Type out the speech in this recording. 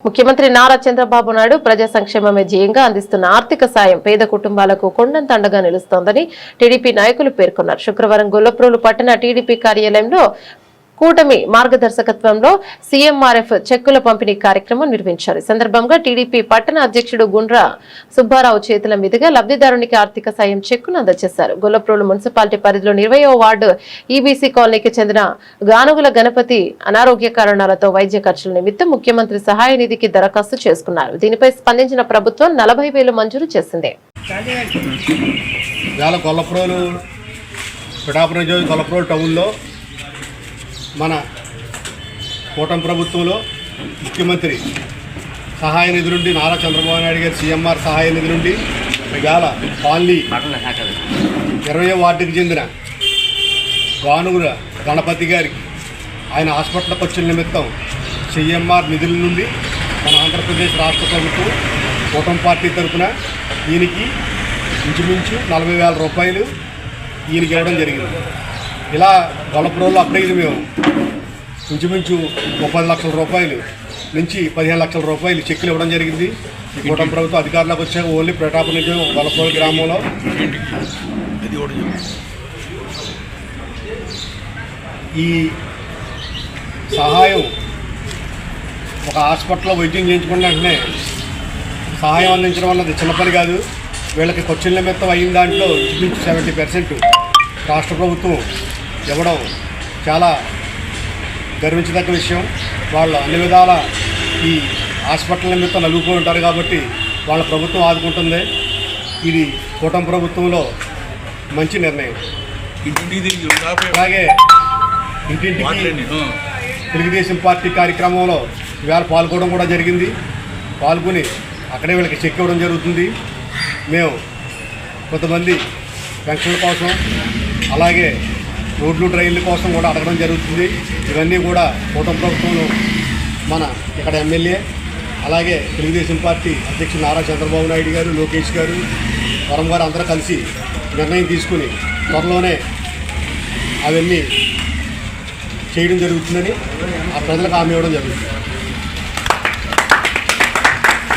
ముఖ్యమంత్రి నారా చంద్రబాబు నాయుడు ప్రజా సంక్షేమమే ధ్యేయంగా అందిస్తున్న ఆర్థిక సాయం పేద కుటుంబాలకు కొండంత అండగా నిలుస్తోందని టీడీపీ నాయకులు పేర్కొన్నారు. శుక్రవారం గొల్లప్రోలు పట్టణ టీడీపీ కార్యాలయంలో కూటమి మార్గదర్శకత్వంలో సీఎంఆర్ఎఫ్ చెక్కుల పంపిణీ కార్యక్రమం నిర్వహించారు. ఈ సందర్భంగా టీడీపీ పట్టణ అధ్యక్షుడు గుండ్రా సుబ్బారావు చేతుల మీదుగా లబ్ధిదారునికి ఆర్థిక సాయం చెక్కును అందజేశారు. గొల్లప్రోలు మున్సిపాలిటీ పరిధిలో 20వ వార్డు ఈబీసీ కాలనీకి చెందిన గానుగుల గణపతి అనారోగ్య కారణాలతో వైద్య ఖర్చుల నిమిత్తం ముఖ్యమంత్రి సహాయ నిధికి దరఖాస్తు చేసుకున్నారు. దీనిపై స్పందించిన ప్రభుత్వం 40,000 మంజూరు చేసింది. మన కూటమి ప్రభుత్వంలో ముఖ్యమంత్రి సహాయ నిధి నుండి నారా చంద్రబాబు నాయుడు గారి సీఎంఆర్ సహాయ నిధి నుండి ఇవాళ కాలనీ 20వ వార్డుకి చెందిన గానుగుల గణపతి గారికి ఆయన హాస్పిటల్ ఖర్చుల నిమిత్తం సీఎంఆర్ నిధుల నుండి మన ఆంధ్రప్రదేశ్ రాష్ట్ర ప్రభుత్వం కూటమి పార్టీ తరఫున ఈయనకి ఇంచుమించు 40,000 రూపాయలు ఈయనకి ఇవ్వడం జరిగింది. ఇలా గొల్లప్రోలు అప్డైజ్ మేము ఇంచుమించు 30 లక్షల రూపాయలు నుంచి 15 లక్షల రూపాయలు చెక్కులు ఇవ్వడం జరిగింది. కూటమి ప్రభుత్వం అధికారులకు వచ్చాక ఓన్లీ ప్రతాప నిజం గొల్లప్రోలు గ్రామంలో ఈ సహాయం ఒక హాస్పిటల్లో వైద్యం చేయించుకున్న వెంటనే సహాయం అందించడం అన్నది చిన్న పని కాదు. వీళ్ళకి ఖర్చుల నిమిత్తం అయిన దాంట్లో ఇంచుమించు 70% రాష్ట్ర ప్రభుత్వం ఇవ్వడం చాలా గర్వించదగ్గ విషయం. వాళ్ళు అన్ని విధాల ఈ హాస్పిటల్ నిమిత్తం నలుగుకొని ఉంటారు కాబట్టి వాళ్ళ ప్రభుత్వం ఆదుకుంటుంది. ఇది కూటమి ప్రభుత్వంలో మంచి నిర్ణయం. అలాగే ఇంటింటికి తెలుగుదేశం పార్టీ కార్యక్రమంలో ఇవాళ పాల్గొనడం కూడా జరిగింది. పాల్గొని అక్కడే వీళ్ళకి చెక్ ఇవ్వడం జరుగుతుంది. మేము కొంతమంది పెన్షన్ల కోసం అలాగే రోడ్లు డ్రైన్ల కోసం కూడా అడగడం జరుగుతుంది. ఇవన్నీ కూడా కూటమి ప్రభుత్వంలో మన ఇక్కడ ఎమ్మెల్యే అలాగే తెలుగుదేశం పార్టీ అధ్యక్షుడు నారా చంద్రబాబు నాయుడు గారు, లోకేష్ గారు, వరం గారు అందరూ కలిసి నిర్ణయం తీసుకుని త్వరలోనే అవన్నీ చేయడం జరుగుతుందని ఆ ప్రజలకు హామీ ఇవ్వడం జరుగుతుంది.